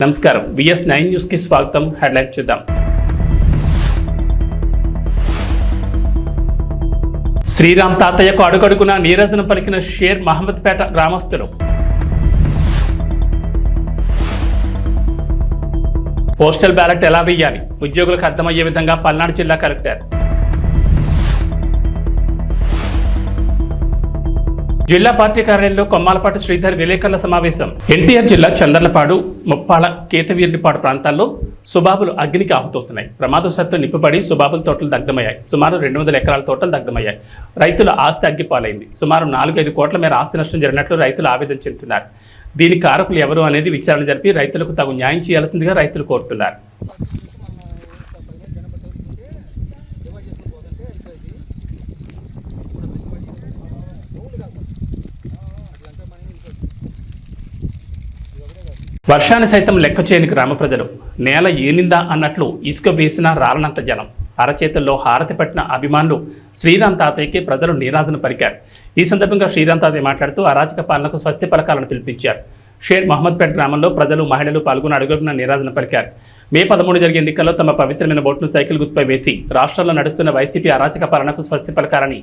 నమస్కారం VS9 news కి స్వాగతం. హెడ్లైన్ చూద్దాం. శ్రీరామ్ తాతయ్యకు అడుగడుగున నీరాజనం పలికిన షేర్ మహమ్మద్పేట గ్రామస్తులు. పోస్టల్ బ్యాలెట్ ఎలా వేయాలి ఉద్యోగులకు అర్థమయ్యే విధంగా పల్నాడు జిల్లా కలెక్టర్. జిల్లా పార్టీ కార్యాలయంలో కొమ్మాలపాటి శ్రీధర్ విలేకరుల సమావేశం. ఎన్టీఆర్ జిల్లా చందర్లపాడు, ముప్పాళ, కేతవీరునిపాడు ప్రాంతాల్లో సుబాబులు అగ్నికి ఆహుతవుతున్నాయి. ప్రమాదవశాత్తు నిప్పుపడి సుబాబుల తోటలు దగ్ధమయ్యాయి. సుమారు 200 ఎకరాల తోటలు దగ్ధమయ్యాయి. రైతుల ఆస్తి అగ్గిపాలైంది. సుమారు 4-5 కోట్ల మేర ఆస్తి నష్టం జరిగినట్లు రైతులు ఆవేదన చెందుతున్నారు. దీనికి కారకులు ఎవరు అనేది విచారణ జరిపి రైతులకు తగు న్యాయం చేయాల్సిందిగా రైతులు కోరుతున్నారు. వర్షాన్ని సైతం లెక్క చేయని గ్రామ ప్రజలు. నేల ఏనిందా అన్నట్లు ఇసుక వేసినా రాలనంత జనం. అరచేతుల్లో హారతి పట్టిన అభిమానులు శ్రీరామ్ తాతయ్యకి ప్రజలు నీరాజన పలికారు. ఈ సందర్భంగా శ్రీరామ్ తాతయ్య మాట్లాడుతూ అరాచక పాలనకు స్వస్తి పలకాలను పిలిపించారు. షేర్ మహమ్మద్పేట గ్రామంలో ప్రజలు, మహిళలు పాల్గొని అడుగున నీరాజన పలికారు. మే 13 జరిగే ఎన్నికల్లో తమ పవిత్రమైన ఓటును సైకిల్ గుర్తుపై వేసి రాష్ట్రంలో నడుస్తున్న వైసీపీ అరాచక పాలనకు స్వస్తి పలకాలని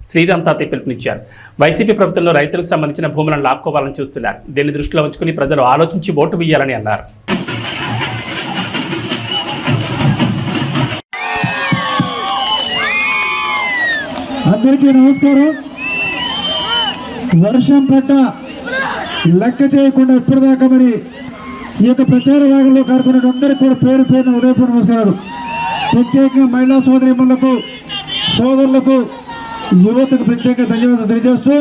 శ్రీరామ్ తాతయ్య పిలుపునిచ్చారు. వైసీపీ ప్రభుత్వంలో రైతులకు సంబంధించిన భూములను లాక్కోవాలని చూస్తున్నారు. దీన్ని దృష్టిలో ఉంచుకుని ప్రజలు ఆలోచించి ఓటు వేయాలని అన్నారు. అందరికీ నమస్కారం. వర్షం పడ్డ లెక్క చేయకుండా ఇప్పటిదాకా మరి ఈ యొక్క ప్రచార భాగంలో కారుకున్న అందరికీ కూడా పేరు పేరున ఉదయపూర్వ నమస్కారాలు. ప్రత్యేకంగా మహిళా సోదరీమణులకు, సోదరులకు, యువతకు ప్రత్యేక ధన్యవాదాలు తెలియజేస్తూ,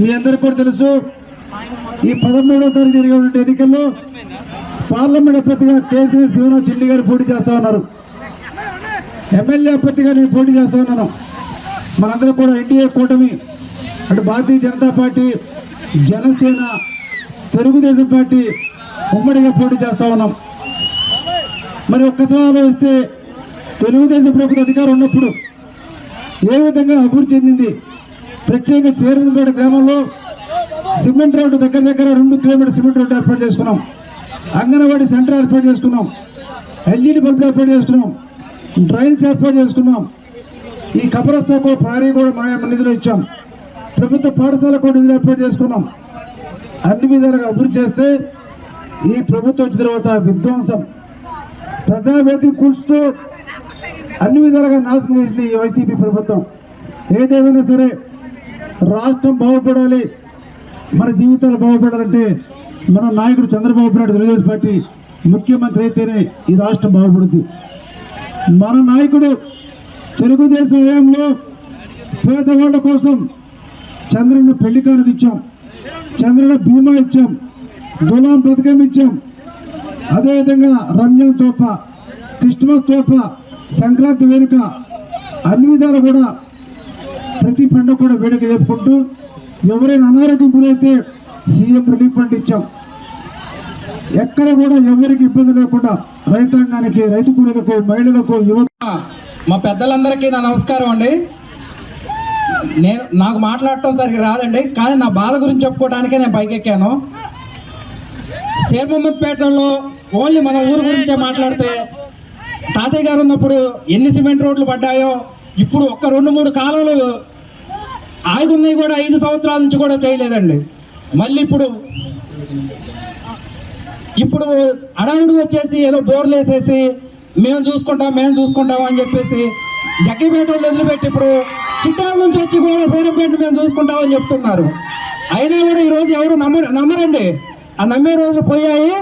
మీ అందరికీ కూడా తెలుసు ఈ 13వ తారీఖు జరిగే ఎన్నికల్లో పార్లమెంట్ అభ్యర్థిగా కేసీఆర్ శివరాజ్ రెడ్డి గారు పోటీ చేస్తూ ఉన్నారు. ఎమ్మెల్యే అభ్యర్థిగా నేను పోటీ చేస్తూ ఉన్నాను. మనందరం కూడా ఎన్డీఏ కూటమి అంటే భారతీయ జనతా పార్టీ, జనసేన, తెలుగుదేశం పార్టీ ఉమ్మడిగా పోటీ చేస్తూ ఉన్నాం. మరి ఒక్కసారి ఆలోచిస్తే తెలుగుదేశం ప్రభుత్వ అధికారం ఉన్నప్పుడు ఏ విధంగా అభివృద్ధి చెందింది. ప్రత్యేకంగా శ్రీరాంపేట గ్రామంలో సిమెంట్ రోడ్డు దగ్గర 2 కిలోమీటర్ సిమెంట్ రోడ్డు ఏర్పాటు చేసుకున్నాం. అంగన్వాడీ సెంటర్ ఏర్పాటు చేసుకున్నాం. ఎల్ఈడి బల్బులు ఏర్పాటు చేసుకున్నాం. డ్రైన్స్ ఏర్పాటు చేసుకున్నాం. ఈ కబరస్థా కూడా ప్రహరీ కూడా మన నిధులు ఇచ్చాం. ప్రభుత్వ పాఠశాల కూడా నిధులు ఏర్పాటు చేసుకున్నాం. అన్ని విధాలుగా అభివృద్ధి చేస్తే ఈ ప్రభుత్వం వచ్చిన తర్వాత విధ్వంసం, ప్రజావేదిక కూల్చుతూ అన్ని విధాలుగా నాశనం చేసింది ఈ వైసీపీ ప్రభుత్వం. ఏదేమైనా సరే రాష్ట్రం బాగుపడాలి, మన జీవితాలు బాగుపడాలంటే మన నాయకుడు చంద్రబాబు నాయుడు తెలుగుదేశం పార్టీ ముఖ్యమంత్రి అయితేనే ఈ రాష్ట్రం బాగుపడుద్ది. మన నాయకుడు తెలుగుదేశం హయాంలో పేదవాళ్ళ కోసం చంద్రన్న పెళ్లి కానుక ఇచ్చాం, చంద్రన్న బీమా ఇచ్చాం, గులాం పథకం ఇచ్చాం. అదేవిధంగా రంజాన్ తోఫా, క్రిస్మస్ తోఫా, సంక్రాంతి వేడుక అన్ని విధాలు కూడా ప్రతి పండుగ కూడా వేడుక జరుపుకుంటూ ఎవరైనా అనారోగ్యం గురైతే సీఎం రిలీఫ్ ఫండ్ ఇచ్చాం. ఎక్కడ కూడా ఎవరికి ఇబ్బంది లేకుండా రైతాంగానికి, రైతు కూలీలకు, మహిళలకు, యువత. మా పెద్దలందరికీ నా నమస్కారం అండి. నాకు మాట్లాడటం సరిగ్గా రాదండి, కానీ నా బాధ గురించి చెప్పుకోవడానికే నేను పైకెక్కాను. షేర్ మహమ్మద్పేటలో ఓన్లీ మన ఊరు గురించే మాట్లాడితే తాతయ్య గారు ఉన్నప్పుడు ఎన్ని సిమెంట్ రోడ్లు పడ్డాయో, ఇప్పుడు ఒక్క 2-3 కాలువలు ఆగున్నాయి కూడా 5 సంవత్సరాల నుంచి కూడా చేయలేదండి. మళ్ళీ ఇప్పుడు అడవుడు వచ్చేసి ఏదో బోర్లు వేసేసి మేము చూసుకుంటాం అని చెప్పేసి జగ్గిపేట వదిలిపెట్టి ఇప్పుడు చిట్టాల నుంచి వచ్చి కూడా సైరంపేట మేము చూసుకుంటామని చెప్తున్నారు. అయినా కూడా ఈరోజు ఎవరు నమ్మరండి. ఆ నమ్మే రోజులు పోయాయి.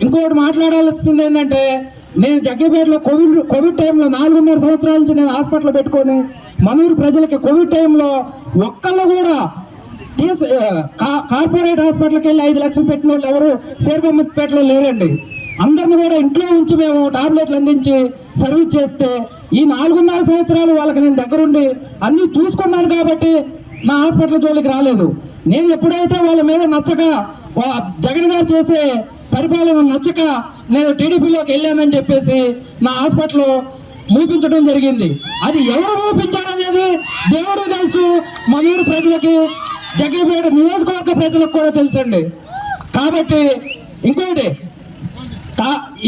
ఇంకోటి మాట్లాడాల్సింది ఏంటంటే, నేను జగ్గిపేటలో కోవిడ్ టైంలో 4.5 సంవత్సరాల నుంచి నేను హాస్పిటల్ పెట్టుకొని మనూరు ప్రజలకి కోవిడ్ టైంలో ఒక్కళ్ళు కూడా కార్పొరేట్ హాస్పిటల్కి వెళ్ళి 5 లక్షలు పెట్టిన వాళ్ళు ఎవరు షేర్ మహమ్మద్పేటలో లేరండి. అందరిని కూడా ఇంట్లో ఉంచి మేము టాబ్లెట్లు అందించి సర్వీస్ చేస్తే ఈ 4.5 సంవత్సరాలు వాళ్ళకి నేను దగ్గరుండి అన్నీ చూసుకున్నాను కాబట్టి నా హాస్పిటల్ జోలికి రాలేదు. నేను ఎప్పుడైతే వాళ్ళ మీద నచ్చక, జగన్ గారు చేసే పరిపాలన నచ్చక నేను టీడీపీలోకి వెళ్ళానని చెప్పేసి నా హాస్పిటల్ మూపించడం జరిగింది. అది ఎవరు మూపించారనేది దేవుడు తెలుసు, మనూరు ప్రజలకి, జగ్గిపేట నియోజకవర్గ ప్రజలకు కూడా తెలుసండి. కాబట్టి ఇంకోటి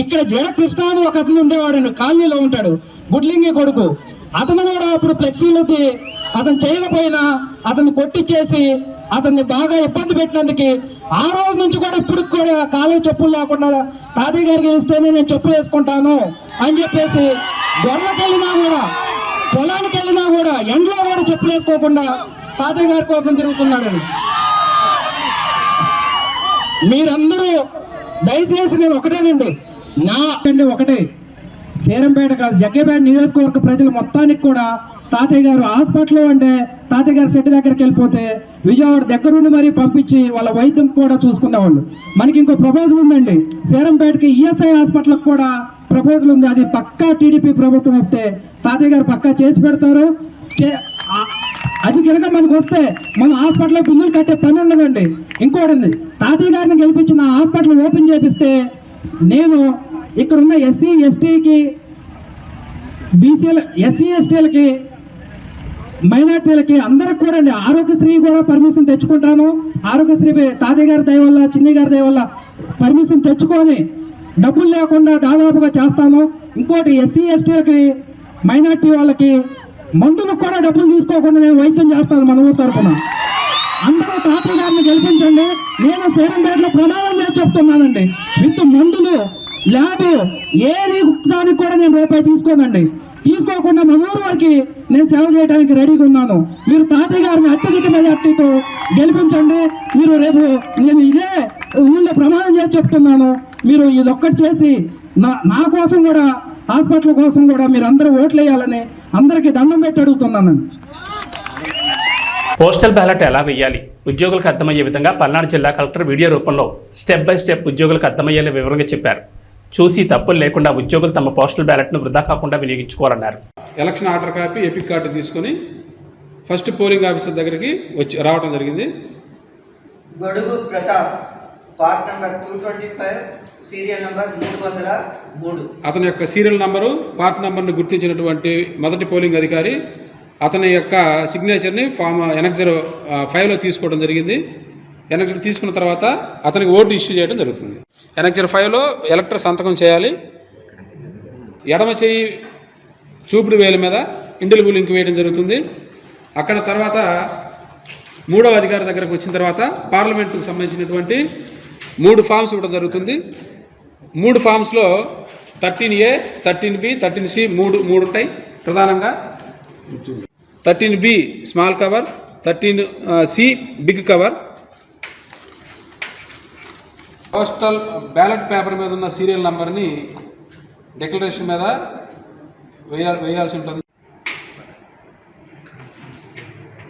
ఇక్కడ జడ కృష్ణ అని ఒక అతను ఉండేవాడు, కాలనీలో ఉంటాడు, గుడ్లింగి కొడుకు. అతను కూడా అప్పుడు ఫ్లెక్సీలకి అతను చేయకపోయినా అతన్ని కొట్టించేసి అతన్ని బాగా ఇబ్బంది పెట్టినందుకు ఆ రోజు నుంచి కూడా ఇప్పుడు కూడా కాలేజ్ చెప్పులు లేకుండా తాతయ్య గారికి గెలిస్తేనే నేను చెప్పులు వేసుకుంటాను అని చెప్పేసి గొర్రెలకు వెళ్ళినా కూడా పొలానికి వెళ్ళినా కూడా ఎండలో కూడా చెప్పులు వేసుకోకుండా తాతయ్య గారి కోసం తిరుగుతున్నాడని. మీరందరూ దయచేసి నేను ఒకటేనండి, ఒకటే సేరంపేట కాదు జగ్గేపేట నియోజకవర్గ ప్రజలు మొత్తానికి కూడా తాతయ్య గారు హాస్పిటల్ అంటే తాతయ్య గారు సెట్ దగ్గరికి వెళ్ళిపోతే విజయవాడ దగ్గరుండి మరీ పంపించి వాళ్ళ వైద్యం కూడా చూసుకునేవాళ్ళు. మనకి ఇంకో ప్రపోజల్ ఉందండి, సేరంపేటకి ఈఎస్ఐ హాస్పిటల్కి కూడా ప్రపోజల్ ఉంది. అది పక్కా టీడీపీ ప్రభుత్వం వస్తే తాతయ్య గారు పక్కా చేసి పెడతారు. అది కనుక మనకు వస్తే మన హాస్పిటల్లో బిల్లులు కట్టే పని ఉండదండి. ఇంకోటి ఉంది, తాతయ్య గారిని గెలిపించిన హాస్పిటల్ ఓపెన్ చేపిస్తే నేను ఇక్కడ ఉన్న ఎస్సీ ఎస్టీకి బీసీల ఎస్సీ ఎస్టీలకి మైనార్టీలకి అందరికి కూడా అండి ఆరోగ్యశ్రీ కూడా పర్మిషన్ తెచ్చుకుంటాను. ఆరోగ్యశ్రీ తాతయ్య గారి దయ వల్ల చిన్ని గారి దయ వల్ల పర్మిషన్ తెచ్చుకొని డబ్బులు లేకుండా దాదాపుగా చేస్తాను. ఇంకోటి ఎస్సీ ఎస్టీలకి మైనార్టీ వాళ్ళకి మందులకు కూడా డబ్బులు తీసుకోకుండా నేను వైద్యం చేస్తాను మన ఊరు తరఫున. అందరూ తాతయ్య గారిని గెలిపించండి. నేను సేరంపేటలో ప్రమాదం చేసి చెప్తున్నానండి, విత్ మందులు ల్యాబ్ ఏది దానికి కూడా నేను రూపాయి తీసుకోనండి. తీసుకోకుండా మన ఊరు వారికి నేను సేవ చేయడానికి రెడీగా ఉన్నాను. మీరు తాతయ్య గారిని అత్యధిక మెజార్టీతో గెలిపించండి. మీరు రేపు నేను ఇదే ఊళ్ళో ప్రమాణం చేసి చెప్తున్నాను, మీరు ఇదొక్కటి చేసి నా కోసం కూడా హాస్పిటల్ కోసం కూడా మీరు అందరూ ఓట్లు వేయాలని అందరికీ దండం పెట్టి అడుగుతున్నానండి. పోస్టల్ బ్యాలెట్ ఎలా వేయాలి ఉద్యోగులకు అర్థమయ్యే విధంగా పల్నాడు జిల్లా కలెక్టర్ వీడియో రూపంలో స్టెప్ బై స్టెప్ ఉద్యోగులకు అర్థమయ్యేలా వివరంగా చెప్పారు. చూసి తప్పులు లేకుండా ఉద్యోగులు తమ పోస్టల్ బ్యాలెట్ను వృధా కాకుండా వినియోగించుకోవాలన్నారు. Election order copy, EPIC card తీసుకొని ఫస్ట్ పోలింగ్ ఆఫీసర్ దగ్గరికి రావడం జరిగింది. Godugu Pratap, part number 225, serial number 303. అతని యొక్క సీరియల్ నంబరు, పార్ట్ నంబర్ను గుర్తించినటువంటి మొదటి పోలింగ్ అధికారి అతని యొక్క సిగ్నేచర్ని ఫామ్ ఎనక్సర్ 5లో తీసుకోవడం జరిగింది. ఎనక్సర్ తీసుకున్న తర్వాత అతనికి ఓటు ఇష్యూ చేయడం జరుగుతుంది. ఎనక్సర్ 5లో ఎలక్టర్ సంతకం చేయాలి. ఎడమ చేయి చూపుడు వేల మీద ఇండెలిబుల్ లింక్ వేయడం జరుగుతుంది. అక్కడ తర్వాత మూడవ అధికారి దగ్గరకు వచ్చిన తర్వాత పార్లమెంటుకు సంబంధించినటువంటి 3 ఫామ్స్ ఇవ్వడం జరుగుతుంది. 3 ఫామ్స్లో 13A, 13B, 13C 3 ఉంటాయి ప్రధానంగా. 13B small cover, 13C big cover. Postal ballot paper మీద ఉన్న సీరియల్ నంబర్ని డిక్లరేషన్ మీద వేయాల్సి ఉంటుంది.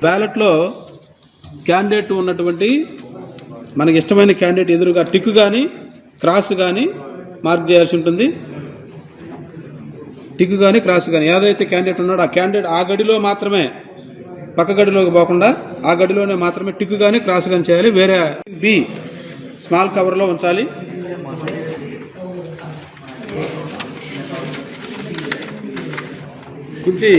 బ్యాలెట్లో క్యాండిడేట్ ఉన్నటువంటి మనకి ఇష్టమైన క్యాండిడేట్ ఎదురుగా టిక్ కానీ క్రాస్ కానీ మార్క్ చేయాల్సి ఉంటుంది. టిక్ కానీ క్రాస్ కానీ ఏదైతే క్యాండిడేట్ ఉన్నాడో ఆ క్యాండిడేట్ ఆ గడిలో మాత్రమే, పక్క గడిలోకి పోకుండా ఆ గడిలోనే మాత్రమే టిక్ కానీ క్రాస్ కానీ చేయాలి. వేరే బి స్మాల్ కవర్లో ఉంచాలి. ఉంచి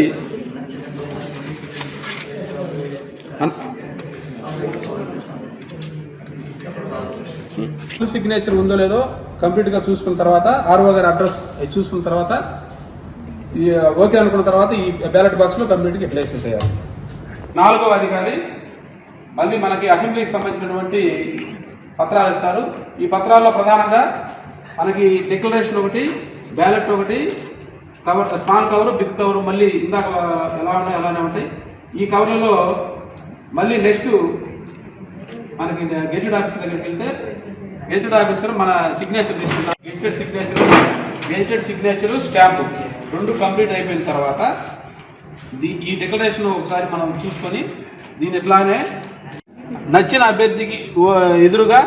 సిగ్నేచర్ ఉందో లేదో కంప్లీట్గా చూసుకున్న తర్వాత ఆర్ఓ గారి అడ్రస్ చూసుకున్న తర్వాత ఓకే అనుకున్న తర్వాత ఈ బ్యాలెట్ బాక్స్లో కంప్లీట్గా ఇట్లా వేసేసేయాలి. 4వ అధికారి మళ్ళీ మనకి అసెంబ్లీకి సంబంధించినటువంటి పత్రాలు ఇస్తారు. ఈ పత్రాల్లో ప్రధానంగా మనకి డిక్లరేషన్ ఒకటి, బ్యాలెట్ ఒకటి, cover small cover, big cover మళ్ళీ ఇందాక ఎలా ఉన్నాయో అలానే ఉంటాయి. ఈ కవర్లలో మళ్ళీ నెక్స్ట్ మనకి గెజిటెడ్ ఆఫీసర్ దగ్గరికి వెళ్తే గెజిటెడ్ ఆఫీసర్ మన సిగ్నేచర్ తీసుకున్నాం. గెజిటెడ్ సిగ్నేచర్ స్టాంప్ 2 కంప్లీట్ అయిపోయిన తర్వాత ఈ డిక్లరేషన్ ఒకసారి మనం చూసుకొని దీని ఇట్లానే నచ్చిన అభ్యర్థికి ఎదురుగా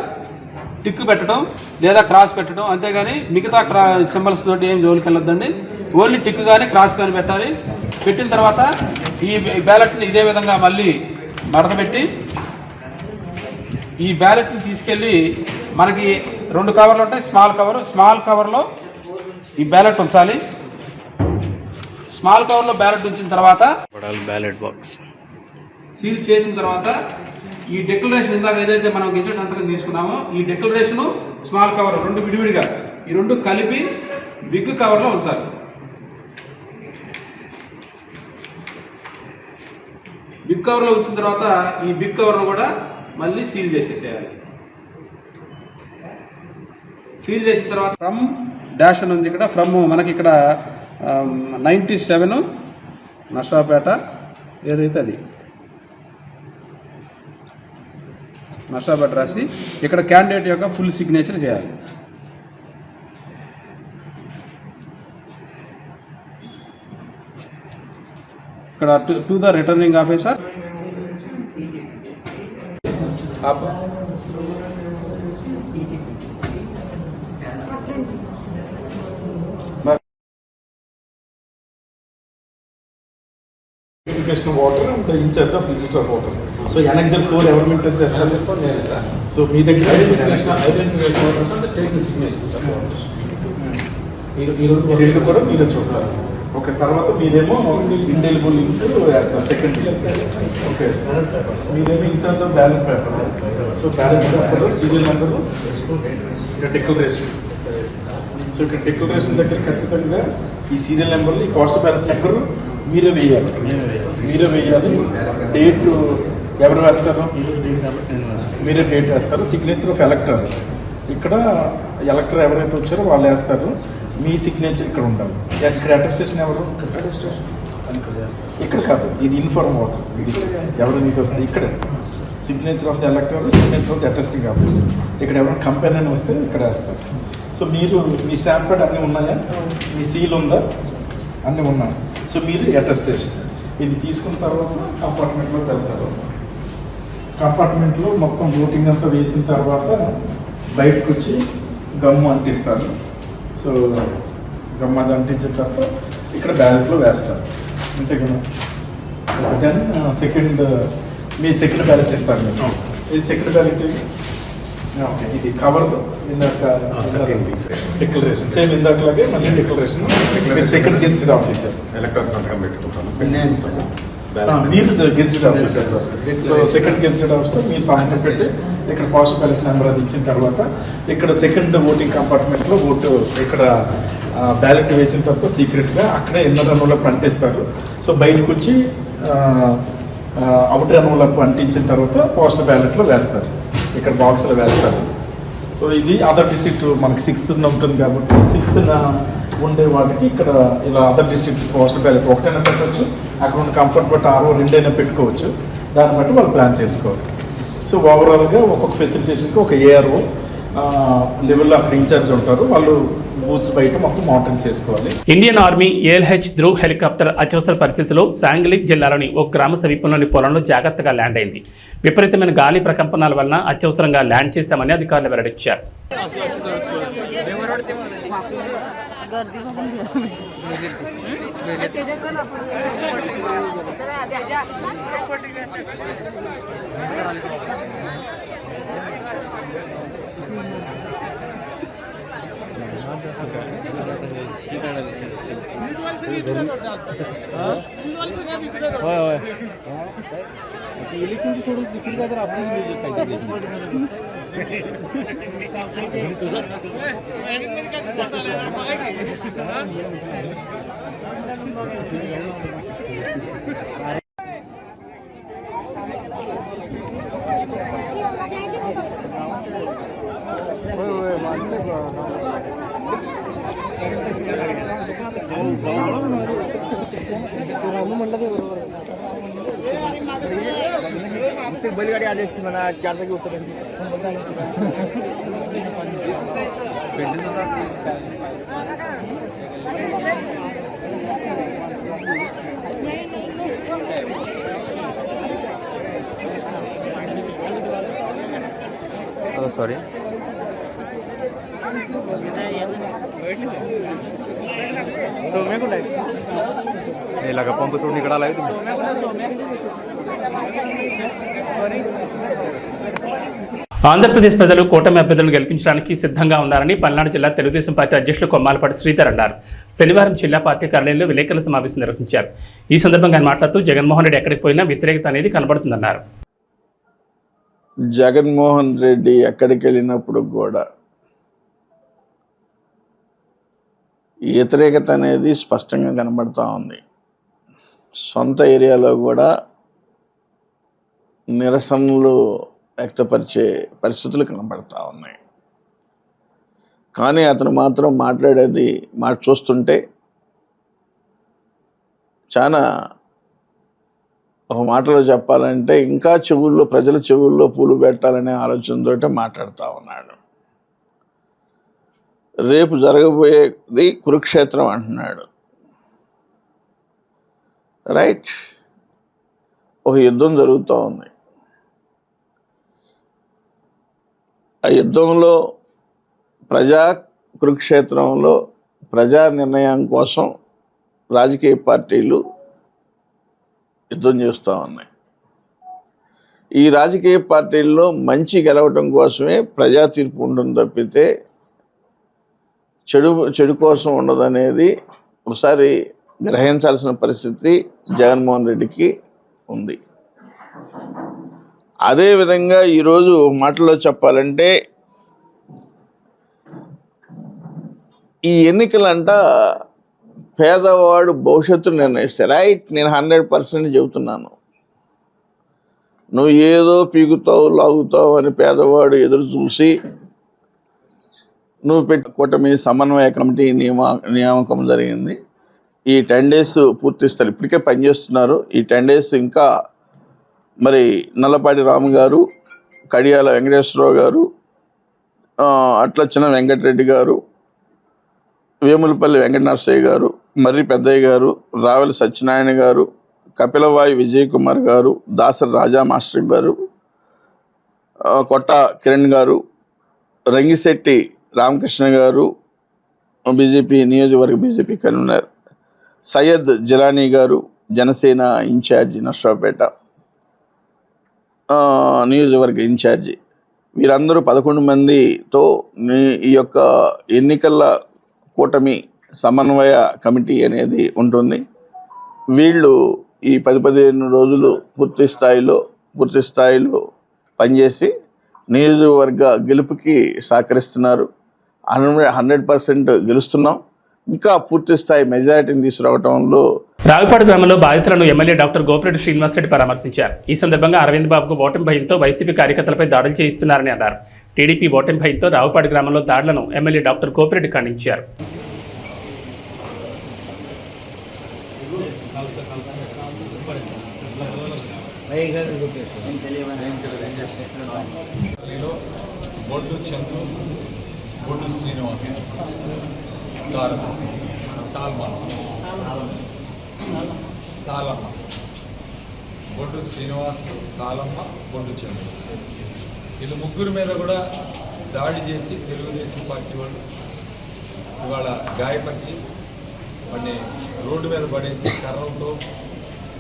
టిక్ పెట్టడం లేదా క్రాస్ పెట్టడం, అంతేగాని మిగతా సింబల్స్ తోటి ఏం జోలికి వెళ్ళొద్దండి. ఓన్లీ టిక్ కానీ క్రాస్ కానీ పెట్టాలి. పెట్టిన తర్వాత ఈ బ్యాలెట్ని ఇదే విధంగా మళ్ళీ మడతపెట్టి ఈ బ్యాలెట్ని తీసుకెళ్ళి మనకి 2 కవర్లు ఉంటాయి. స్మాల్ కవర్లో ఈ బ్యాలెట్ ఉంచాలి. స్మాల్ కవర్లో బ్యాలెట్ ఉంచిన తర్వాత బ్యాలెట్ బాక్స్ సీల్ చేసిన తర్వాత ఈ డిక్లరేషన్ ఇందాక ఏదైతే మనం గెజిటెడ్ సంతకం తీసుకున్నామో ఈ డిక్లరేషను స్మాల్ కవర్ 2 విడివిడిగా, ఈ 2 కలిపి బిగ్ కవర్లో ఉంచాలి. బిగ్ కవర్లో ఉంచిన తర్వాత ఈ బిగ్ కవర్ను కూడా మళ్ళీ సీల్ చేసేసేయాలి. సీల్ చేసిన తర్వాత ఫ్రమ్ డాష్ అని ఉంది ఇక్కడ. ఫ్రమ్ మనకి ఇక్కడ 97 నర్సాపేట ఏదైతే అది నర్సాపేట రాసి ఇక్కడ క్యాండిడేట్ యొక్క ఫుల్ సిగ్నేచర్ చేయాలి. ఇక్కడ to the returning officer. Education of water and the in charge of register of water. So annexure 4 government చేస్తారు. సో మీ దగ్గర ఐడెంటిఫికేషన్ కూడా మీరే చూస్తారు. ఓకే, తర్వాత మీరేమో ఇండెలిబుల్ లింక్ వేస్తారు సెకండ్. ఓకే, మీరేమో in charge of ballot paper. So ballot paper serial number ఇక్కడ డిక్లరేషన్. సో ఇక్కడ డిక్లరేషన్ దగ్గర ఖచ్చితంగా ఈ సీరియల్ నెంబర్లు ఈ కాస్ట్ బ్యాలెట్ నెంబర్ మీరే వేయాలి. డేట్ ఎవరు వేస్తారు? మీరే డేట్ వేస్తారు. సిగ్నేచర్ ఆఫ్ ఎలక్టర్ ఇక్కడ ఎలక్టర్ ఎవరైతే వచ్చారో వాళ్ళు వేస్తారు. మీ సిగ్నేచర్ ఇక్కడ ఉండాలి. ఇక్కడ అటెస్టేషన్ ఎవరు? ఇక్కడ కాదు, ఇది ఇన్ఫార్మ్ వాటర్. ఇది ఎవరు నీకు వస్తుంది ఇక్కడ signature of the ఎలక్టర్, signature of the attesting officer. ఇక్కడ ఎవరైనా కంపెనీ అని వస్తే ఇక్కడ వేస్తారు. సో మీరు మీ స్టాంప్ ప్యాడ్ అన్నీ ఉన్నాయా? మీ సీల్ ఉందా? అన్నీ ఉన్నాయి. సో మీరు అటెస్టేషన్ ఇది తీసుకున్న తర్వాత కంపార్ట్మెంట్లోకి వెళ్తారు. కంపార్ట్మెంట్లో మొత్తం ఓటింగ్ అంతా వేసిన తర్వాత బయటకు వచ్చి గమ్ము అంటిస్తారు. సో గమ్ము అది అంటించిన తర్వాత ఇక్కడ బ్యాలెట్లో వేస్తారు. అంతే కదా. దెన్ మీ సెకండ్ బ్యాలెట్ ఇస్తారు మీరు. ఇది సెకండ్ బ్యాలెట్. ఓకే, ఇది కవర్ ఇందాక డిక్లరేషన్ సేమ్ ఇందాకలాగే మళ్ళీ డిక్లరేషన్. సెకండ్ గెజిటెడ్ ఆఫీసర్ మీరు gazetted officer. So second gazetted officer మీరు సంతకం పెట్టి ఇక్కడ పోస్ట్ బ్యాలెట్ నెంబర్ అది ఇచ్చిన తర్వాత ఇక్కడ సెకండ్ ఓటింగ్ కంపార్ట్మెంట్లో ఓటు ఇక్కడ బ్యాలెట్ వేసిన తర్వాత సీక్రెట్గా అక్కడే ఇన్నర్ రన్నులకు అంటిస్తారు. సో బయటకు వచ్చి అవుటర్ రన్నులకు అంటించిన తర్వాత పోస్ట్ బ్యాలెట్లో వేస్తారు. ఇక్కడ బాక్స్లో వేస్తారు. సో ఇది అదర్ డిస్ట్రిక్ట్ మనకి 6th ఉంటుంది కాబట్టి 6th ఉండే వాటికి ఇక్కడ ఇలా అదర్ డిస్ట్రిక్ట్ పోస్ట్ బ్యాలెట్ ఒకటైనా పెట్టవచ్చు. అక్కడ ఉన్న కంఫర్ట్ బట్టి 2 పెట్టుకోవచ్చు. దాన్ని బట్టి వాళ్ళు ప్లాన్ చేసుకోవాలి. సో ఓవరాల్గా ఒక్కొక్క ఫెసిలిటేషన్కి ఒక ఏఆర్ఓ లెవెల్లో అక్కడ ఇన్ఛార్జ్ ఉంటారు. వాళ్ళు బూత్స్ బయట మొత్తం మానిటరింగ్ చేసుకోవాలి. Indian army AlH Dhruv helicopter అత్యవసర పరిస్థితుల్లో సాంగ్లిక్ జిల్లాలోని ఒక గ్రామ సమీపంలోని పొలంలో జాగ్రత్తగా ల్యాండ్ అయింది. విపరీతమైన గాలి ప్రకంపనాల వలన అత్యవసరంగా ల్యాండ్ చేశామని అధికారులు వెల్లడించారు. इलेक्शन सोडून दुसरी काय तर आपलीच म्युझिक पाहिजे. बैलगाडी आली असती म्हणा 4 जागी उत्तर सॉरी सोम्या कुठे आहे लगा पंप सोडून इकडे आलाय ఆంధ్రప్రదేశ్ ప్రజలు కూటమి అభ్యర్థులను గెలిపించడానికి సిద్ధంగా ఉన్నారని పల్నాడు జిల్లా తెలుగుదేశం పార్టీ అధ్యక్షులు కొమ్మాలపాటి శ్రీధర్ అన్నారు. శనివారం జిల్లా పార్టీ కార్యాలయంలో విలేకరుల సమావేశం నిర్వహించారు. ఈ సందర్భంగా ఆయన మాట్లాడుతూ జగన్మోహన్ రెడ్డి ఎక్కడికి పోయినా వ్యతిరేకత అనేది కనబడుతుందన్నారు. జగన్మోహన్ రెడ్డి ఎక్కడికి వెళ్ళినప్పుడు కూడా ఈ వ్యతిరేకత అనేది స్పష్టంగా కనబడుతూ ఉంది. సొంత ఏరియాలో కూడా నిరసనలు వ్యక్తపరిచే పరిస్థితులు కనబడతా ఉన్నాయి. కానీ అతను మాత్రం మాట్లాడేది చూస్తుంటే చాలా, ఒక మాటలో చెప్పాలంటే, ఇంకా ప్రజల చెవుల్లో పూలు పెట్టాలనే ఆలోచనతో మాట్లాడుతూ ఉన్నాడు. రేపు జరగబోయేది కురుక్షేత్రం అంటున్నాడు. రైట్, ఒక యుద్ధం జరుగుతూ ఉంది. ఆ యుద్ధంలో కురుక్షేత్రంలో ప్రజా నిర్ణయం కోసం రాజకీయ పార్టీలు యుద్ధం చేస్తూ ఉన్నాయి. ఈ రాజకీయ పార్టీల్లో మంచి గెలవటం కోసమే ప్రజా తీర్పు ఉంటుంది తప్పితే చెడు కోసం ఉండదనేది ఒకసారి గ్రహించాల్సిన పరిస్థితి జగన్మోహన్ రెడ్డికి ఉంది. అదేవిధంగా ఈరోజు మాటల్లో చెప్పాలంటే, ఈ ఎన్నికలంట పేదవాడు భవిష్యత్తు నిర్ణయిస్తాయి. రైట్, నేను 100% చెబుతున్నాను. నువ్వు ఏదో పీకుతావు లాగుతావు అని పేదవాడు ఎదురు చూసి నువ్వు కూటమి సమన్వయ కమిటీ నియామకం జరిగింది. ఈ 10 days పూర్తిస్తారు, ఇప్పటికే పనిచేస్తున్నారు. ఈ 10 days ఇంకా మరి నల్లపాటి రాము గారు, కడియాల వెంకటేశ్వరరావు గారు, అట్లచ్చిన వెంకటరెడ్డి గారు, వేములపల్లి వెంకట నరసయ్య గారు, మర్రి పెద్దయ్య గారు, రావెల సత్యనారాయణ గారు, కపిలవాయి విజయ్ కుమార్ గారు, దాసరి రాజా మాస్టర్ గారు, కొట్ట కిరణ్ గారు, రంగిశెట్టి రామకృష్ణ గారు, బీజేపీ నియోజకవర్గ బీజేపీ కన్వీనర్, సయ్యద్ జిలానీ గారు, జనసేన ఇన్ఛార్జి నర్సరావుపేట నియోజకవర్గ ఇన్ఛార్జి, వీరందరూ 11 మందితో ఈ యొక్క ఎన్నికల కూటమి సమన్వయ కమిటీ అనేది ఉంటుంది. వీళ్ళు ఈ 10-15 రోజులు పూర్తి స్థాయిలో పనిచేసి నియోజకవర్గ గెలుపుకి సహకరిస్తున్నారు. 100% గెలుస్తున్నాం. ఇంకా పూర్తి స్థాయి మెజారిటీని తీసుకురావడంలో రావిపాడు గ్రామంలో బాధితులను ఎమ్మెల్యే డాక్టర్ గోపిరెడ్డి శ్రీనివాసరెడ్డి పరామర్శించారు. ఈ సందర్భంగా అరవింద్ బాబుకు ఓటమి భయంతో వైసీపీ కార్యకర్తలపై దాడులు చేయిస్తున్నారని అన్నారు. టీడీపీ ఓటమి భయంతో రావుపాడు గ్రామంలో దాడులను ఎమ్మెల్యే డాక్టర్ గోపిరెడ్డి ఖండించారు. బొడ్డు చంద్రు, బొడ్డు శ్రీనివాస్, సాలమ్మ, బొడ్డు శ్రీనివాస్, సాలమ్మ, బొడ్డు చంద్రు, వీళ్ళు ముగ్గురు మీద కూడా దాడి చేసి తెలుగుదేశం పార్టీ వాళ్ళు ఇవాళ గాయపరిచి వాడిని రోడ్డు మీద పడేసి కర్రలతో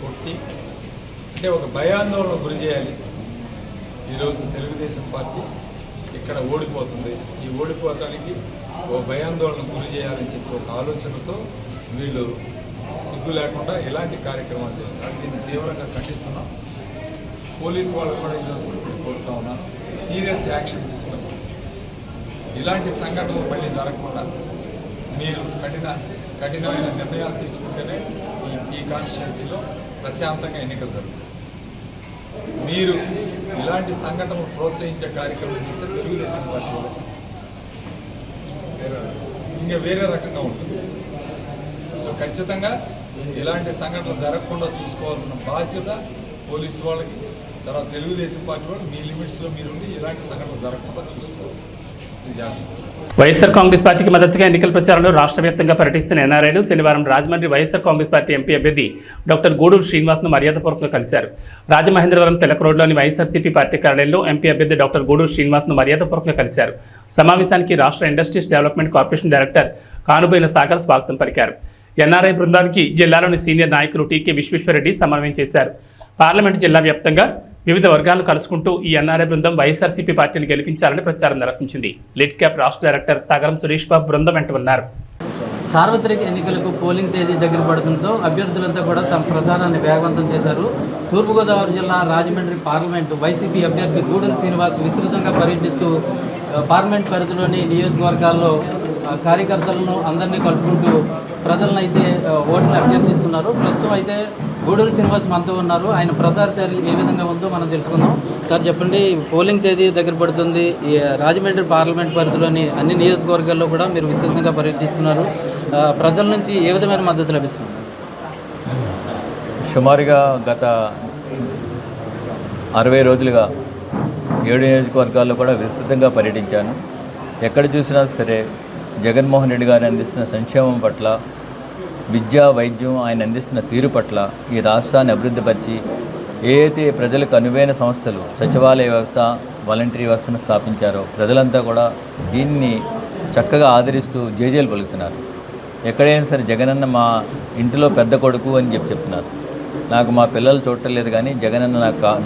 కొట్టి, అంటే ఒక భయాందోళన గురి చేయాలి. ఈరోజు తెలుగుదేశం పార్టీ ఇక్కడ ఓడిపోతుంది, ఈ ఓడిపోవటానికి ఓ భయాందోళన గురి చేయాలని చెప్పి ఒక ఆలోచనతో వీళ్ళు సిగ్గు లేకుండా ఇలాంటి కార్యక్రమాలు చేస్తారు. దీన్ని తీవ్రంగా ఖండిస్తున్నాం. పోలీసు వాళ్ళు కూడా ఈరోజు కోరుతా ఉన్నాను, సీరియస్ యాక్షన్ తీసుకుని ఇలాంటి సంఘటనలు మళ్ళీ జరగకుండా మీరు కఠినమైన నిర్ణయాలు తీసుకుంటేనే ఈ కాన్స్టిట్యున్సీలో ప్రశాంతంగా ఎన్నికలు జరుగుతాయి. మీరు ఇలాంటి సంఘటనలు ప్రోత్సహించే కార్యక్రమం చేస్తే తెలుగుదేశం పార్టీ ఇంకా వేరే రకంగా ఉంటుంది. సో ఖచ్చితంగా ఇలాంటి సంఘటనలు జరగకుండా చూసుకోవాల్సిన బాధ్యత పోలీసు వాళ్ళకి, తర్వాత తెలుగుదేశం పార్టీ వాళ్ళు మీ లిమిట్స్లో మీరుండి ఇలాంటి సంఘటనలు జరగకుండా చూసుకోవాలి. వైఎస్ఆర్ కాంగ్రెస్ పార్టీకి మద్దతుగా ఎన్నికల ప్రచారంలో రాష్ట్ర వ్యాప్తంగా పర్యటిస్తున్న ఎన్ఆర్ఐలు శనివారం రాజమండ్రి వైఎస్ఆర్ కాంగ్రెస్ పార్టీ ఎంపీ అభ్యర్థి డాక్టర్ గూడూరు శ్రీనివాస్ను మర్యాదపూర్వకంగా కలిశారు. రాజమహేంద్రవరం తెలక రోడ్లోని వైఎస్ఆర్సీపీ పార్టీ కార్యాలయంలో ఎంపీ అభ్యర్థి డాక్టర్ గూడూరు శ్రీనివాస్ను మర్యాదపూర్వకంగా కలిశారు. సమావేశానికి రాష్ట్ర industries development corporation director Kanuboina Sagar స్వాగతం పలికారు. ఎన్ఆర్ఐ బృందానికి జిల్లాలోని సీనియర్ నాయకులు టీకే విశ్వేశ్వరరెడ్డి సమన్వయం చేశారు. పార్లమెంటు జిల్లా వ్యాప్తంగా వివిధ వర్గాలను కలుసుకుంటూ ఈ ఎన్ఆర్ఐ బృందం వైఎస్ఆర్సీపీ పార్టీని గెలిపించాలని ప్రచారం నిర్వహించింది. లిడ్ క్యాప్ రాష్ట్ర డైరెక్టర్ తగరం సురేష్ బాబు బృందం వెంట ఉన్నారు. సార్వత్రిక ఎన్నికలకు పోలింగ్ తేదీ దగ్గర పడడంతో అభ్యర్థులంతా కూడా తమ ప్రచారాన్ని వేగవంతం చేశారు. తూర్పుగోదావరి జిల్లా రాజమండ్రి పార్లమెంటు వైసీపీ అభ్యర్థి గూడూరు శ్రీనివాస్ విస్తృతంగా పర్యటిస్తూ పార్లమెంట్ పరిధిలోని నియోజకవర్గాల్లో కార్యకర్తలను అందరినీ కలుపుకుంటూ ప్రజలను అయితే ఓట్లను అభ్యర్థిస్తున్నారు. ప్రస్తుతం అయితే గూడూరు శ్రీనివాస్ మనతో ఉన్నారు. ఆయన ప్రచార చర్యలు ఏ విధంగా ఉందో మనం తెలుసుకుందాం. సార్ చెప్పండి, పోలింగ్ తేదీ దగ్గర పడుతుంది. ఈ రాజమండ్రి పార్లమెంట్ పరిధిలోని అన్ని నియోజకవర్గాల్లో కూడా మీరు విస్తృతంగా పర్యటిస్తున్నారు. ప్రజల నుంచి ఏ విధమైన మద్దతు లభిస్తుంది? సుమారుగా గత 60 రోజులుగా 7 నియోజకవర్గాల్లో కూడా విస్తృతంగా పర్యటించాను. ఎక్కడ చూసినా సరే జగన్మోహన్ రెడ్డి గారు అందిస్తున్న సంక్షేమం పట్ల, విద్యా వైద్యం ఆయన అందిస్తున్న తీరు పట్ల, ఈ రాష్ట్రాన్ని అభివృద్ధిపరిచి ఏదైతే ప్రజలకు అనువైన సంస్థలు, సచివాలయ వ్యవస్థ, వాలంటరీ వ్యవస్థను స్థాపించారో ప్రజలంతా కూడా దీన్ని చక్కగా ఆదరిస్తూ జేజేలు పలుకుతున్నారు. ఎక్కడైనా సరే జగనన్న మా ఇంటిలో పెద్ద కొడుకు అని చెప్తున్నారు. నాకు మా పిల్లలు చూడటం లేదు కానీ జగనన్న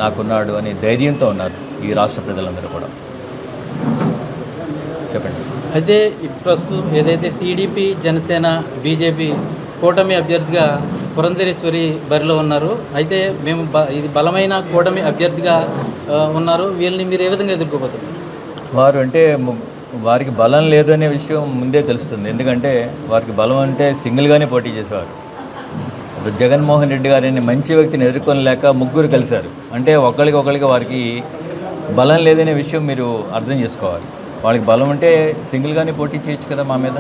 నాకున్నాడు అనే ధైర్యంతో ఉన్నారు ఈ రాష్ట్ర ప్రజలందరూ కూడా. చెప్పండి. అయితే ప్రస్తుతం ఏదైతే టీడీపీ, జనసేన, బీజేపీ కూటమి అభ్యర్థిగా పురంధరేశ్వరి బరిలో ఉన్నారు. అయితే మేము ఇది బలమైన కూటమి అభ్యర్థిగా ఉన్నారు. వీళ్ళని మీరు ఏ విధంగా ఎదుర్కోబోతున్నారు? వారు అంటే వారికి బలం లేదు అనే విషయం ముందే తెలుస్తుంది. ఎందుకంటే వారికి బలం అంటే సింగిల్గానే పోటీ చేసేవారు. జగన్మోహన్ రెడ్డి గారిని మంచి వ్యక్తిని ఎదుర్కొనలేక ముగ్గురు కలిశారు. అంటే ఒకరికి వారికి బలం లేదనే విషయం మీరు అర్థం చేసుకోవాలి. వాళ్ళకి బలం ఉంటే సింగిల్గానే పోటీ చేయొచ్చు కదా మా మీద.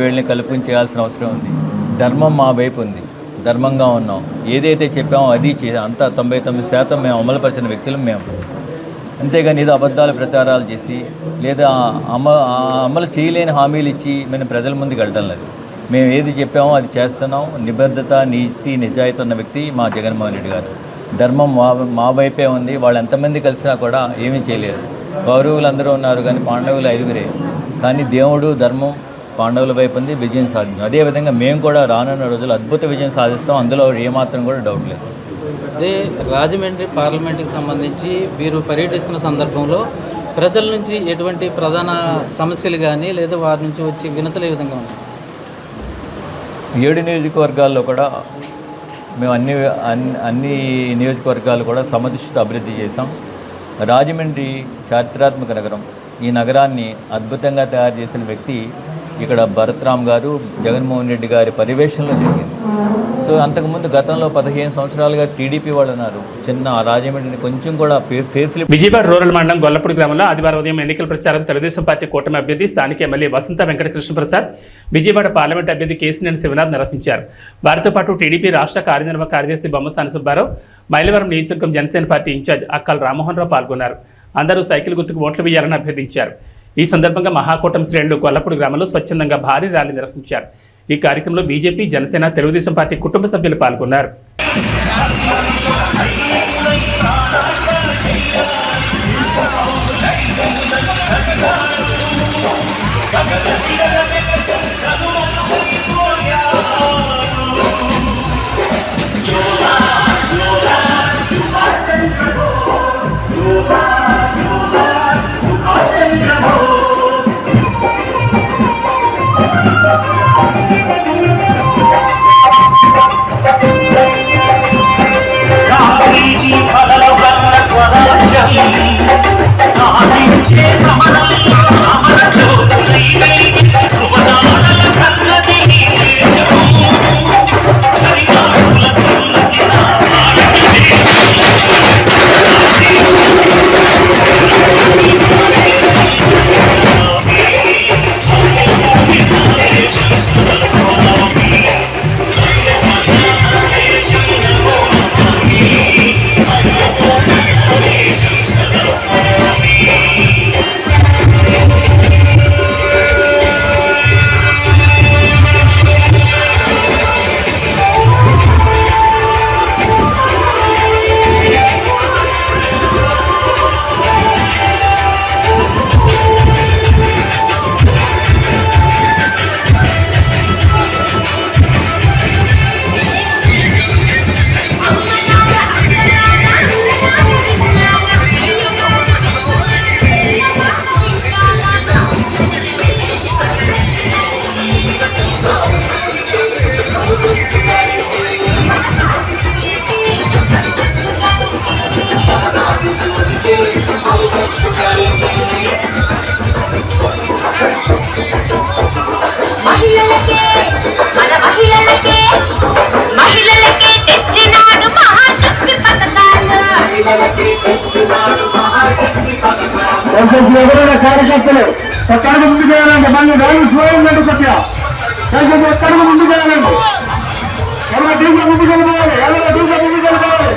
వీళ్ళని కలుపుకొని చేయాల్సిన అవసరం ఉంది. ధర్మం మా వైపు ఉంది, ధర్మంగా ఉన్నాం. ఏదైతే చెప్పామో అది అంతా 99% మేము అమలుపరిచిన వ్యక్తులు మేము. అంతేగాని ఏదో అబద్ధాల ప్రచారాలు చేసి లేదా అమలు చేయలేని హామీలు ఇచ్చి మేము ప్రజల ముందుకు వెళ్ళడం లేదు. మేము ఏది చెప్పామో అది చేస్తున్నాం. నిబద్ధత, నీతి, నిజాయితీ ఉన్న వ్యక్తి మా జగన్మోహన్ రెడ్డి గారు. ధర్మం మా వైపే ఉంది. వాళ్ళు ఎంతమంది కలిసినా కూడా ఏమీ చేయలేరు. కౌరవులు అందరూ ఉన్నారు కానీ పాండవులు 5గురే. కానీ దేవుడు, ధర్మం పాండవుల వైపు ఉంది, విజయం సాధించాం. అదేవిధంగా మేము కూడా రానున్న రోజులు అద్భుత విజయం సాధిస్తాం. అందులో ఏమాత్రం కూడా డౌట్ లేదు. అదే రాజమండ్రి పార్లమెంట్కి సంబంధించి మీరు పర్యటిస్తున్న సందర్భంలో ప్రజల నుంచి ఎటువంటి ప్రధాన సమస్యలు కానీ లేదా వారి నుంచి వచ్చే వినతులు ఏ విధంగా ఉంటాయి? 7 నియోజకవర్గాల్లో కూడా మేము అన్ని నియోజకవర్గాలు కూడా సమదృష్టితో అభివృద్ధి చేశాం. రాజమండ్రి చారిత్రాత్మక నగరం. ఈ నగరాన్ని అద్భుతంగా తయారు చేసిన వ్యక్తి ఇక్కడ భరత్రామ్ గారు, జగన్మోహన్ రెడ్డి గారి పర్యవేక్షణలో జరిగింది. సో అంతకుముందు గతంలో 15 సంవత్సరాలుగా టీడీపీ వాళ్ళు ఉన్నారు. చిన్న రాజమండ్రిని కొంచెం కూడా ఫేస్లు. విజయవాడ రూరల్ మండలం గొల్లపూడి గ్రామంలో ఆదివారం ఉదయం ఎన్నికల ప్రచారం తెలుగుదేశం పార్టీ కూటమి అభ్యర్థి స్థానిక ఎమ్మెల్యే వసంత వెంకట కృష్ణప్రసాద్, విజయవాడ పార్లమెంట్ అభ్యర్థి కేసినేని శివనాథ్ నిర్వహించారు. వారితో పాటు టీడీపీ రాష్ట్ర కార్యనిర్వాహక కార్యదర్శి బొమ్మసాని సుబ్బారావు, మైలవరం నియోజకవర్గం జనసేన పార్టీ ఇన్ఛార్జ్ అక్కల రామ్మోహన్ రావు పాల్గొన్నారు. అందరూ సైకిల్ గుర్తుకు ఓట్లు వేయాలని అభ్యర్థించారు. ఈ సందర్భంగా మహాకూటమి శ్రేణులు గొల్లపూడి గ్రామంలో స్వచ్ఛందంగా భారీ ర్యాలీ నిర్వహించారు. ఈ కార్యక్రమంలో బీజేపీ, జనసేన, తెలుగుదేశం పార్టీ కుటుంబ సభ్యులు పాల్గొన్నారు. సాధించే సమరంలో అమర జ్యోతులై వెలిగే ఎవరైనా కార్యకర్తలు ఎక్కడికి ముందుకు వెళ్ళండి, మళ్ళీ రైలు స్లోయిందండి, కొద్దిగా దయచేసి ఎక్కడికి ముందుకు వెళ్ళండి, ఎవరైనా డీజే ముందుకు వెళ్ళిపోవాలి, ఎవరైనా డీజే ముందుకు వెళ్ళిపోవాలి.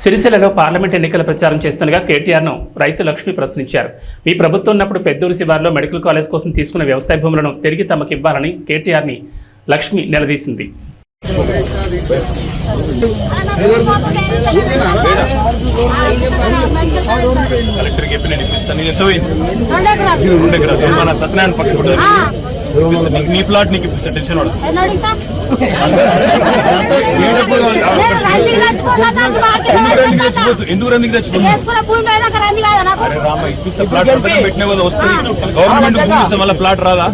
సిరిసిల్లలో పార్లమెంట్ ఎన్నికల ప్రచారం చేస్తుండగా కేటీఆర్ను రైతు లక్ష్మి ప్రశ్నించారు. మీ ప్రభుత్వం ఉన్నప్పుడు పెద్దూరు శివార్లో మెడికల్ కాలేజ్ కోసం తీసుకున్న వ్యవసాయ భూములను తిరిగి తమకు ఇవ్వాలని కేటీఆర్ని లక్ష్మి నిలదీసింది. నీ ప్లాట్ నీకు ఇప్పిస్తా, టెన్షన్ వాడు. ఎందుకు రందికి ఇప్పిస్తా, ప్లాట్ పెట్టిన వాళ్ళు వస్తుంది, గవర్నమెంట్ మళ్ళీ ప్లాట్ రాదా?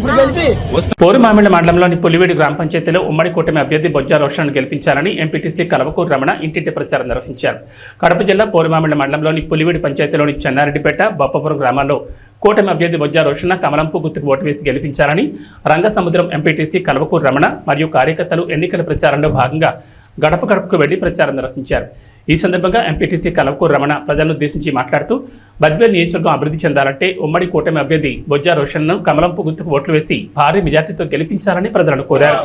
పోరుమామిళ్ల మండలంలోని పులివేడు గ్రామ పంచాయతీలో ఉమ్మడి కూటమి అభ్యర్థి బొజ్జా రోషన్ గెలిపించాలని ఎంపీటీసీ కలవకూరు రమణ ఇంటింటి ప్రచారం నిర్వహించారు. కడప జిల్లా పోరుమామిళ్ల మండలంలోని పులివేడు పంచాయతీలోని చెన్నారెడ్డిపేట, బొప్పపురం గ్రామాల్లో కూటమి అభ్యర్థి బొజ్జా రోషన్ కమలంపు గుర్తుకు ఓటు వేసి గెలిపించాలని రంగసముద్రం ఎంపీటీసీ కలవకూరు రమణ మరియు కార్యకర్తలు ఎన్నికల ప్రచారంలో భాగంగా గడప గడపకు వెళ్లి ప్రచారం నిర్వహించారు. ఈ సందర్భంగా ఎంపీటీసీ కలవకూరు రమణ ప్రజలను ఉద్దేశించి మాట్లాడుతూ బద్వేల్ నియోజకవర్గం అభివృద్ధి చెందాలంటే ఉమ్మడి కూటమి అభ్యర్థి బొజ్జా రోషన్ను కమలంపు గుర్తుకు ఓట్లు వేసి భారీ మెజార్టీతో గెలిపించాలని ప్రజలను కోరారు.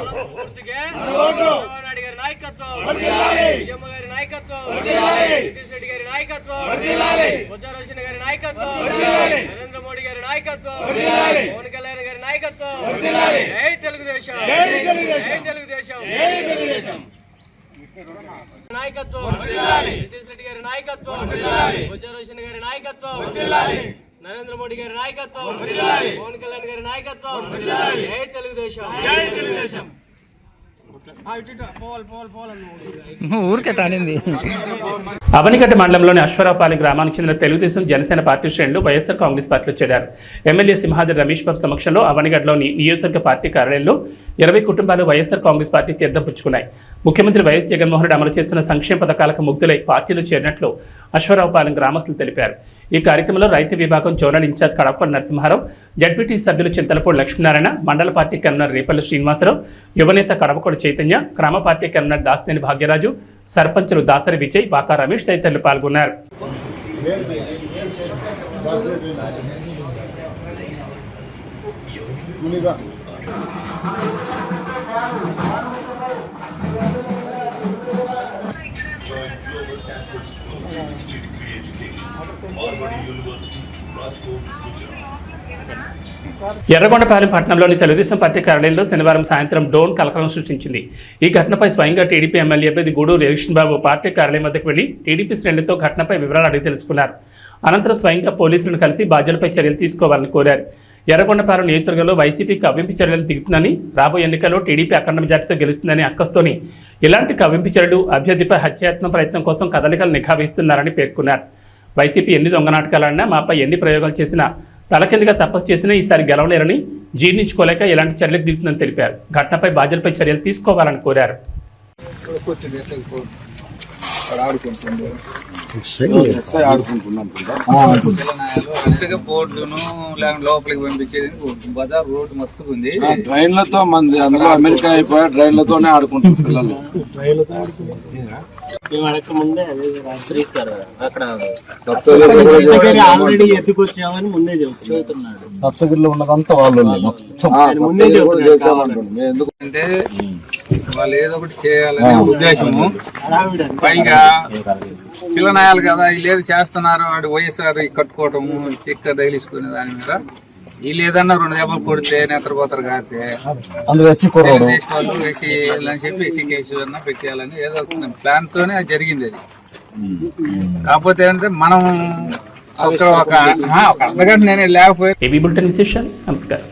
నరేంద్ర మోడీ గారి నాయకత్వం, పవన్ కళ్యాణ్ గారి నాయకత్వం, జై తెలుగుదేశం. అవనిగడ్డ మండలంలోని అశ్వరావుపాలెం గ్రామానికి చెందిన తెలుగుదేశం జనసేన పార్టీ శ్రేణులు వైఎస్ఆర్ కాంగ్రెస్ పార్టీలో చేరారు. ఎమ్మెల్యే సింహాద్రి రమేష్ బాబు సమక్షంలో అవనిగడ్డలోని నియోజకవర్గ పార్టీ కార్యాలయంలో 20 కుటుంబాలు వైఎస్ఆర్ కాంగ్రెస్ పార్టీ తీర్థం పుచ్చుకున్నాయి. ముఖ్యమంత్రి వైఎస్ జగన్మోహన్ రెడ్డి అమలు చేస్తున్న సంక్షేమ పథకాలకు ముగ్ధులై పార్టీలో చేరినట్లు అశ్వరావుపాలెం గ్రామస్తులు తెలిపారు. ఈ కార్యక్రమంలో రైతు విభాగం జోనల్ ఇన్ఛార్జ్ కడపకొండ నరసింహారావు, జడ్పీటీ సభ్యులు చింతలపూడి లక్ష్మీనారాయణ, మండల పార్టీ కన్వీనర్ రేపల్లి శ్రీనివాసరావు, యువనేత కడపకొండ చైతన్య, గ్రామ పార్టీ కన్వీనర్ దాసినేని భాగ్యరాజు, సర్పంచులు దాసరి విజయ్, బాకా రమేష్ తదితరులు పాల్గొన్నారు. ఎర్రగొండపాలెం పట్టణంలోని తెలుగుదేశం పార్టీ కార్యాలయంలో శనివారం సాయంత్రం డ్రోన్ కలకలం సృష్టించింది. ఈ ఘటనపై స్వయంగా టీడీపీ ఎమ్మెల్యే అభ్యర్థి గూడూరు ఎలక్షన్ బాబు పార్టీ కార్యాలయం వద్దకు వెళ్లి టీడీపీ శ్రేణులతో ఘటనపై వివరాలు అడిగి తెలుసుకున్నారు. అనంతరం స్వయంగా పోలీసులను కలిసి బాధ్యులపై చర్యలు తీసుకోవాలని కోరారు. ఎర్రగొండపాలెం నియోజకవర్గంలో వైసీపీ కవ్వింపు చర్యలు దిగుతుందని, రాబోయే ఎన్నికల్లో టీడీపీ అఖండ మెజార్టీతో గెలుస్తుందని అక్కస్తోని ఇలాంటి కవ్వింపు చర్యలు అభ్యర్థిపై హత్యాయత్నం ప్రయత్నం కోసం కదలికలు నిఘా వేస్తున్నారని పేర్కొన్నారు. వైసీపీ ఎన్ని దొంగ నాటకాలన్నా, మాపై ఎన్ని ప్రయోగాలు చేసినా, తలకిందుగా తపస్సు చేసినా ఈసారి గెలవలేరని, జీర్ణించుకోలేక ఇలాంటి చర్యలకు దిగుతుందని తెలిపారు. ఘటనపై బాధ్యులపై చర్యలు తీసుకోవాలని కోరారు. బోర్డును లోపలికి పంపించేది బజార్ రోడ్డు మొత్తం ఉంది. ట్రైన్లతో మంది అందులో అమెరికా అయిపోయా ట్రైన్లతోనే ఆడుకుంటారు పిల్లలు. సప్తగిరిలో ఉన్నదంతా వాళ్ళు ఎందుకంటే వాళ్ళు ఏదో ఒకటి చేయాలనే ఉద్దేశము. పైగా పిల్లనాయాలు కదా, వీళ్ళు ఏదో చేస్తున్నారు, వాడు వైఎస్ఆర్ కట్టుకోవటము, చిక్క తగిలిసుకునే దాని మీద వీళ్ళు ఏదన్నా 2 దెబ్బలు కొడితే నిద్రపోతారు కాకపోతే వాళ్ళు వేసి అని చెప్పి వేసి కేసు అన్నా పెట్టేయాలని ఏదో ప్లాన్ తోనే జరిగింది అది. కాకపోతే ఏంటంటే మనం ఒక అర్ధగంట నేనే లేకపోతే. ఏబీ బులెటిన్ విశేషాలు. నమస్కారం.